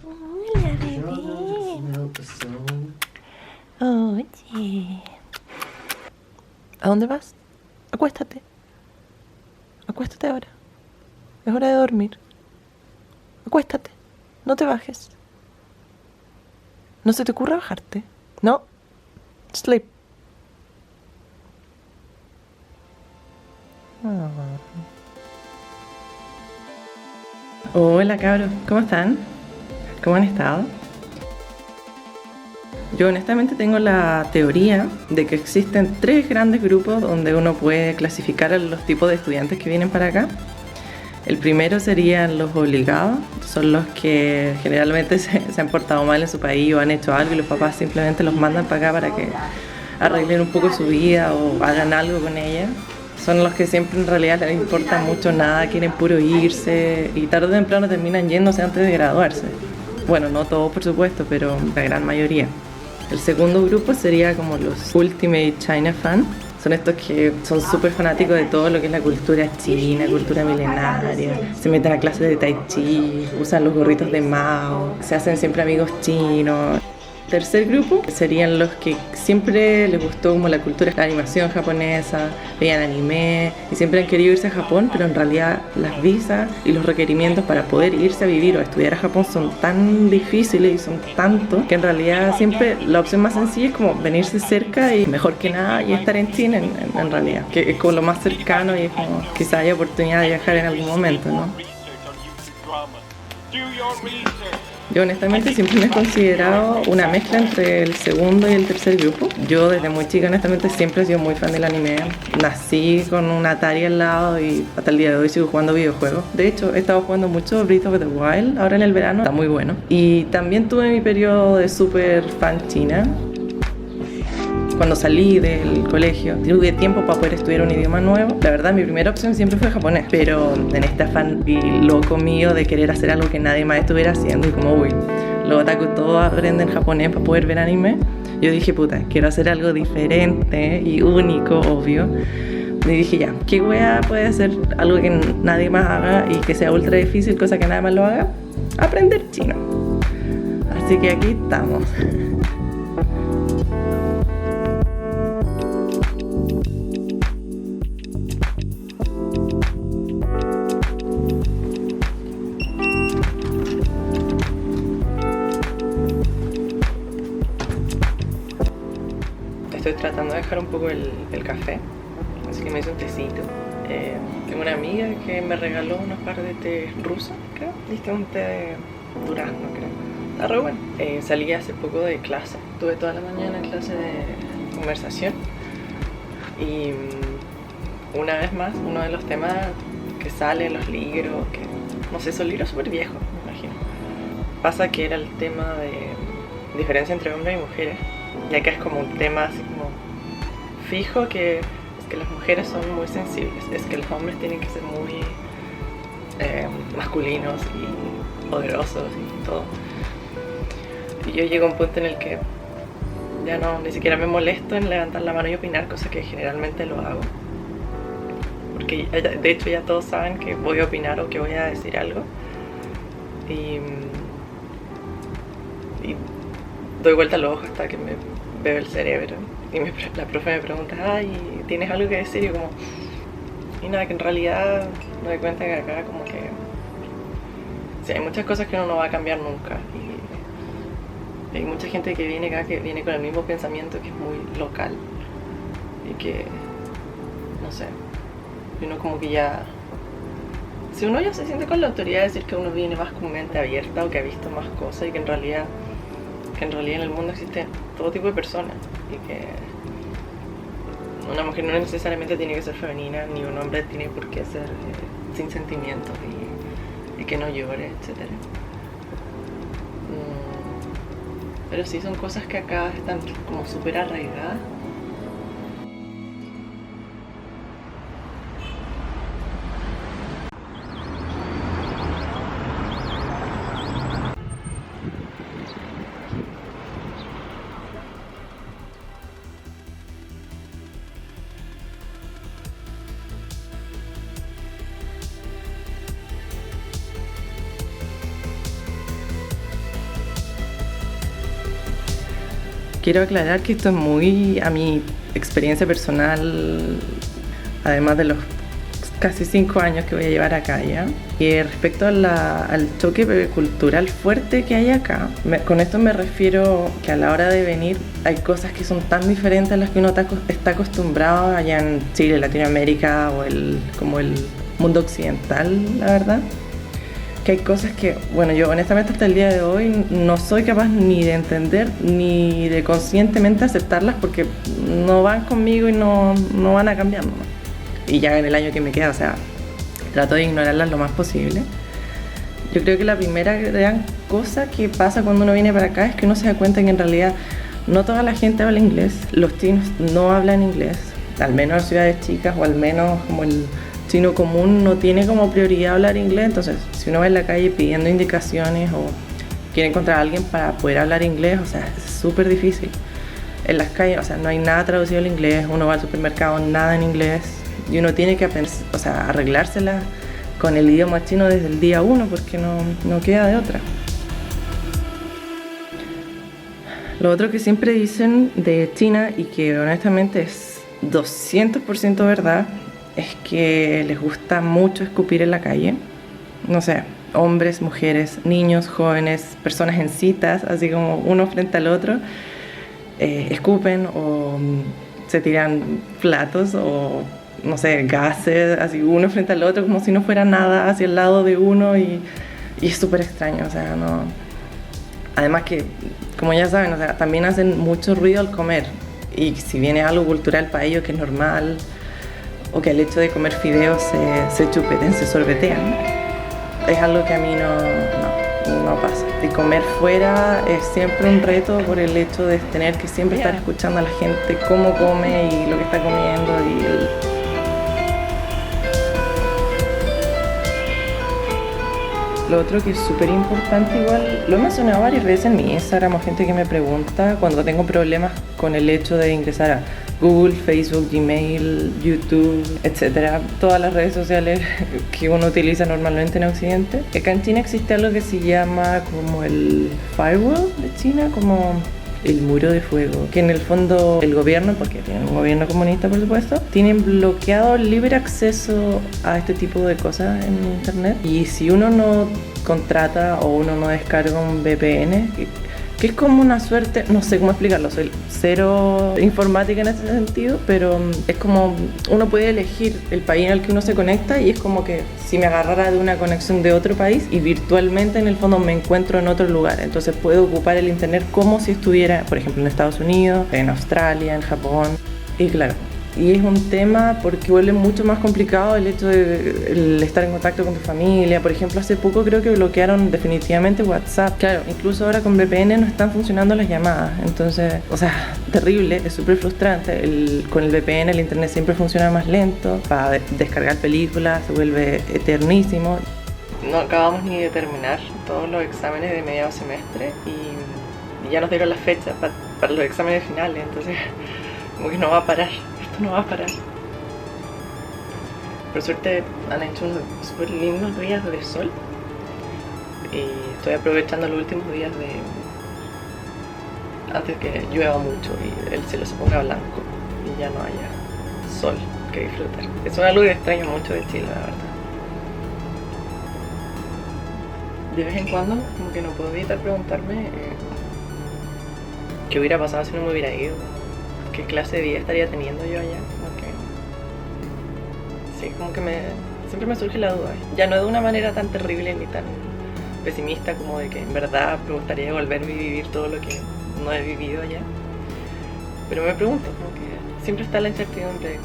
Hola, bebé. Oye. ¿A dónde vas? Acuéstate. Acuéstate ahora. Es hora de dormir. Acuéstate. No te bajes. No se te ocurra bajarte. No. Sleep. Hola cabros, ¿cómo están? ¿Cómo han estado? Yo honestamente tengo la teoría de que existen 3 grandes grupos donde uno puede clasificar a los tipos de estudiantes que vienen para acá. El primero serían los obligados, son los que generalmente se han portado mal en su país o han hecho algo y los papás simplemente los mandan para acá para que arreglen un poco su vida o hagan algo con ella. Son los que siempre en realidad les importa mucho nada, quieren puro irse y tarde o temprano terminan yéndose antes de graduarse. Bueno, no todos por supuesto, pero la gran mayoría. El segundo grupo sería como los Ultimate China Fan. Son estos que son súper fanáticos de todo lo que es la cultura china, cultura milenaria. Se meten a clases de tai chi, usan los gorritos de Mao, se hacen siempre amigos chinos. Tercer grupo serían los que siempre les gustó como la cultura, la animación japonesa, veían anime y siempre han querido irse a Japón, pero en realidad las visas y los requerimientos para poder irse a vivir o a estudiar a Japón son tan difíciles y son tantos que en realidad siempre la opción más sencilla es como venirse cerca y mejor que nada y estar en China en realidad, que es como lo más cercano y es como quizá haya oportunidad de viajar en algún momento, ¿no? Yo honestamente siempre me he considerado una mezcla entre el segundo y el tercer grupo. Yo desde muy chica honestamente siempre he sido muy fan del anime. Nací con un Atari al lado y hasta el día de hoy sigo jugando videojuegos. De hecho, he estado jugando mucho Breath of the Wild ahora en el verano. Está muy bueno. Y también tuve mi periodo de super fan china. Cuando salí del colegio, tuve tiempo para poder estudiar un idioma nuevo. La verdad, mi primera opción siempre fue japonés, pero en este afán loco mío de querer hacer algo que nadie más estuviera haciendo y como, uy, los otaku todos aprenden japonés para poder ver anime, yo dije, puta, quiero hacer algo diferente y único, obvio. Y dije, ya, ¿qué wea puede ser algo que nadie más haga y que sea ultra difícil, cosa que nadie más lo haga? Aprender chino. Así que aquí estamos. Estoy tratando de dejar un poco el café, así que me hice un tecito. Tengo una amiga que me regaló unos par de té rusos, creo. Y este es un té de durazno, creo. Está re bueno. Salí hace poco de clase. Tuve toda la mañana en clase de conversación. Y una vez más, uno de los temas que sale en los libros, que no sé, son libros súper viejos, me imagino. Pasa que era el tema de diferencia entre hombres y mujeres. Y acá es como un tema así como fijo, que es que las mujeres son muy sensibles, es que los hombres tienen que ser muy masculinos y poderosos y todo. Y yo llego a un punto en el que ya no, ni siquiera me molesto en levantar la mano y opinar, cosa que generalmente lo hago. Porque de hecho ya todos saben que voy a opinar o que voy a decir algo. Y doy vuelta los ojos hasta que me veo el cerebro y la profe me pregunta, ay, ¿tienes algo que decir? Y yo como, y nada, que en realidad me doy cuenta que acá como que sí, hay muchas cosas que uno no va a cambiar nunca y hay mucha gente que viene acá que viene con el mismo pensamiento, que es muy local y que, no sé, y uno como que ya, si uno ya se siente con la autoridad de decir que uno viene más con mente abierta o que ha visto más cosas y que en realidad en el mundo existe todo tipo de personas y que una mujer no necesariamente tiene que ser femenina ni un hombre tiene por qué ser sin sentimientos y que no llore, etc. Pero sí son cosas que acá están como súper arraigadas. Quiero aclarar que esto es muy a mi experiencia personal, además de los casi 5 años que voy a llevar acá ya. Y respecto al choque cultural fuerte que hay acá, con esto me refiero que a la hora de venir hay cosas que son tan diferentes a las que uno está acostumbrado allá en Chile, Latinoamérica o como el mundo occidental, la verdad. Que hay cosas que, bueno, yo honestamente hasta el día de hoy no soy capaz ni de entender ni de conscientemente aceptarlas porque no van conmigo y no van a cambiar nomás. Y ya en el año que me queda, o sea, trato de ignorarlas lo más posible. Yo creo que la primera gran cosa que pasa cuando uno viene para acá es que uno se da cuenta que en realidad no toda la gente habla inglés, los chinos no hablan inglés, al menos en ciudades chicas o al menos como el chino común no tiene como prioridad hablar inglés. Entonces si uno va en la calle pidiendo indicaciones o quiere encontrar a alguien para poder hablar inglés, o sea, es súper difícil. En las calles, o sea, no hay nada traducido al inglés, uno va al supermercado, nada en inglés, y uno tiene que arreglársela con el idioma chino desde el día 1 porque no queda de otra. Lo otro que siempre dicen de China y que honestamente es 200% verdad es que les gusta mucho escupir en la calle. No sé, hombres, mujeres, niños, jóvenes, personas en citas, así como uno frente al otro, escupen o se tiran platos o no sé, gases, así uno frente al otro como si no fuera nada hacia el lado de uno y es súper extraño, o sea, no. Además que, como ya saben, o sea, también hacen mucho ruido al comer y si viene algo cultural para ellos que es normal o que el hecho de comer fideos se chupeten, se sorbetean, es algo que a mí no pasa. Y comer fuera es siempre un reto por el hecho de tener que siempre estar escuchando a la gente cómo come y lo que está comiendo Lo otro que es súper importante, igual, lo he mencionado varias veces en mi Instagram, hay gente que me pregunta cuando tengo problemas con el hecho de ingresar a Google, Facebook, Gmail, YouTube, etcétera, todas las redes sociales que uno utiliza normalmente en Occidente. Acá en China existe algo que se llama como el firewall de China, como el muro de fuego, que en el fondo el gobierno, porque tienen un gobierno comunista por supuesto, tienen bloqueado el libre acceso a este tipo de cosas en internet. Y si uno no contrata o uno no descarga un VPN, que es como una suerte, no sé cómo explicarlo, soy cero informática en ese sentido, pero es como uno puede elegir el país en el que uno se conecta y es como que si me agarrara de una conexión de otro país y virtualmente en el fondo me encuentro en otro lugar, entonces puedo ocupar el internet como si estuviera, por ejemplo, en Estados Unidos, en Australia, en Japón. Y claro, y es un tema porque vuelve mucho más complicado el hecho de el estar en contacto con tu familia. Por ejemplo, hace poco creo que bloquearon definitivamente WhatsApp. Claro, incluso ahora con VPN no están funcionando las llamadas. Entonces, o sea, terrible, es súper frustrante. Con el VPN el internet siempre funciona más lento. Para descargar películas se vuelve eternísimo. No acabamos ni de terminar todos los exámenes de mediado semestre y ya nos dieron la fecha para los exámenes finales. Entonces, como que no va a parar. No va a parar. Por suerte han hecho unos súper lindos días de sol y estoy aprovechando los últimos días antes que llueva mucho y el cielo se ponga blanco y ya no haya sol que disfrutar. Eso es algo que extraño mucho de Chile, la verdad. De vez en cuando como que no puedo evitar preguntarme qué hubiera pasado si no me hubiera ido. ¿Qué clase de vida estaría teniendo yo allá? Sí, como que siempre me surge la duda. Ya no de una manera tan terrible ni tan pesimista como de que en verdad me gustaría volverme y vivir todo lo que no he vivido allá. Pero me pregunto, como que siempre está la incertidumbre de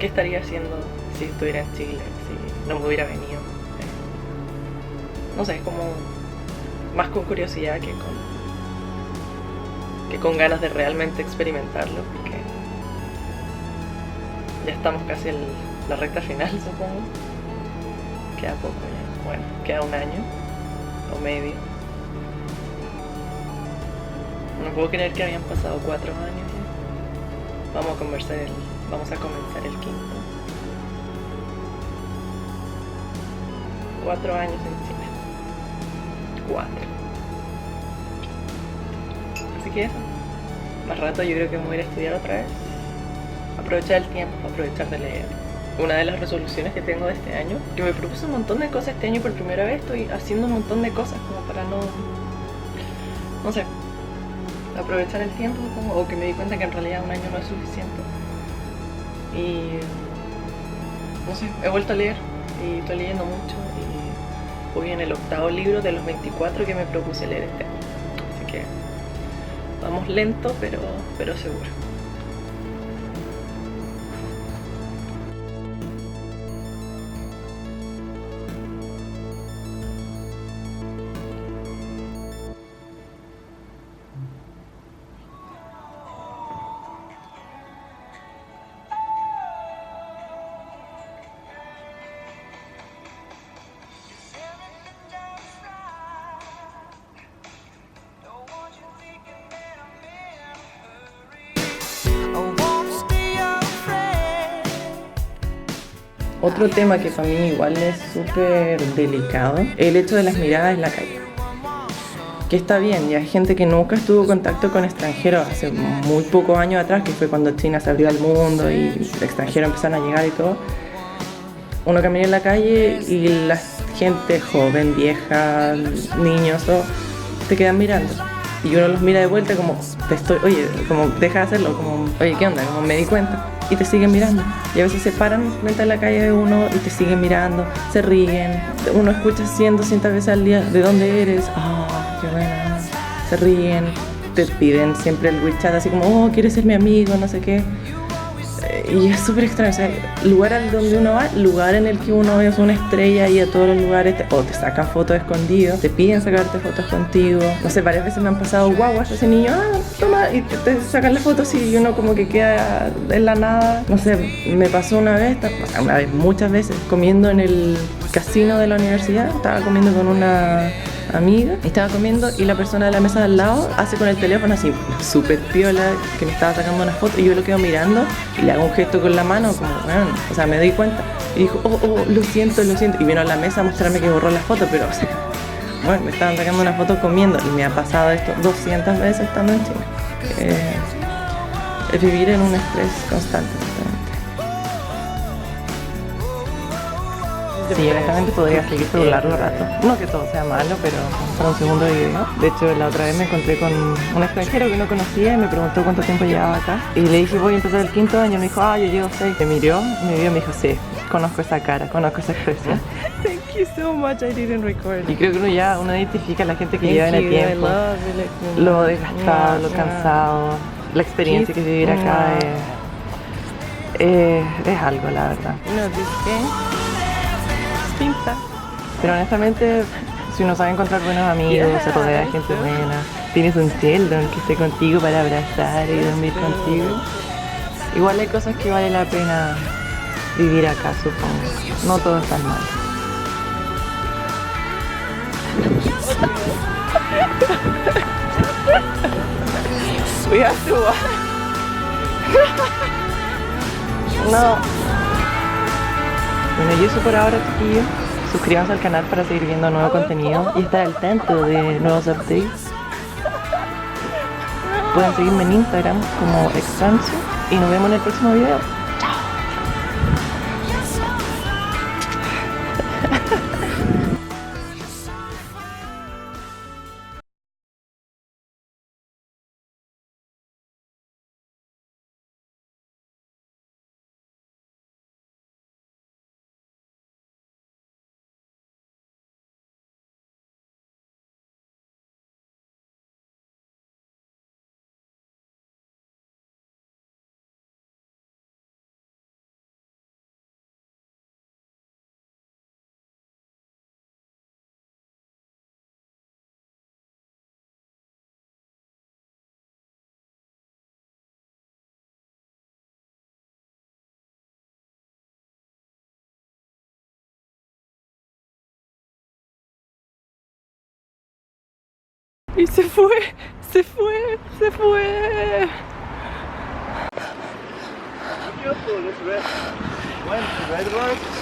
qué estaría haciendo si estuviera en Chile, si no me hubiera venido. No sé, es como más con curiosidad que con ganas de realmente experimentarlo, porque ya estamos casi en la recta final, supongo. Queda poco ya. Bueno, queda un año o medio. No puedo creer que habían pasado 4 años ya. Vamos a comenzar el quinto. 4 años en Chile. 4. Así que eso. más rato yo creo que me voy a ir a estudiar otra vez. Aprovechar el tiempo, aprovechar de leer. Una de las resoluciones que tengo de este año, que me propuse un montón de cosas este año y por primera vez estoy haciendo un montón de cosas como para no sé, aprovechar el tiempo como, o que me di cuenta que en realidad un año no es suficiente. Y no sé, he vuelto a leer y estoy leyendo mucho y voy en el 8º libro de los 24 que me propuse leer este año. Así que vamos lento pero seguro. Otro tema que para mí igual es súper delicado, el hecho de las miradas en la calle. Que está bien, y hay gente que nunca estuvo en contacto con extranjeros hace muy pocos años atrás, que fue cuando China se abrió al mundo y los extranjeros empezaron a llegar y todo. Uno camina en la calle y la gente joven, vieja, niños, todo, te quedan mirando. Y uno los mira de vuelta como, oye, como deja de hacerlo, como, oye, ¿qué onda? Como me di cuenta. Y te siguen mirando. Y a veces se paran frente a la calle de uno y te siguen mirando, se ríen. Uno escucha 100, 200 veces al día, ¿de dónde eres? Ah, qué buena. Se ríen, te piden siempre el WeChat así como, oh, ¿quieres ser mi amigo? No sé qué. Y es súper extraño, o sea, lugar al donde uno va, lugar en el que uno es una estrella y a todos los lugares o te sacan fotos escondidos, te piden sacarte fotos contigo. No sé, varias veces me han pasado guaguas, ese niño, toma, y te sacan las fotos y uno como que queda en la nada. No sé, me pasó muchas veces, comiendo en el casino de la universidad, estaba comiendo con una amiga, estaba comiendo y la persona de la mesa de al lado hace con el teléfono así, súper piola, que me estaba sacando una foto y yo lo quedo mirando y le hago un gesto con la mano como, bueno, o sea, me doy cuenta y dijo, oh, lo siento y vino a la mesa a mostrarme que borró la foto, pero o sea, bueno, me estaban sacando una foto comiendo y me ha pasado esto 200 veces estando en China. Es vivir en un estrés constante. Sí, honestamente podría seguir por un largo rato. No que todo sea malo, pero para un segundo de video. De hecho, la otra vez me encontré con un extranjero que no conocía y me preguntó cuánto tiempo llevaba acá. Y le dije, voy a empezar el 5º año. Me dijo, yo llevo 6. Me miró, me vio y me dijo, sí, conozco esa cara, conozco esa expresión. Thank you so much, I didn't record. Y creo que uno identifica a la gente que lleva en el tiempo. Lo desgastado, lo cansado, la experiencia que es vivir acá es algo, la verdad. No, ¿qué? Pinta. Pero honestamente, si uno sabe encontrar buenos amigos, se rodea de gente buena, tienes un Sheldon que esté contigo para abrazar y dormir contigo, igual hay cosas que vale la pena vivir acá, supongo. No todo es tan mal. We have to watch. No. Bueno, y eso por ahora, chiquillos. Suscríbanse al canal para seguir viendo nuevo contenido y estar al tanto de nuevos updates. Pueden seguirme en Instagram como Expanso y nos vemos en el próximo video. Y se fue. Beautiful, this red. When the red works,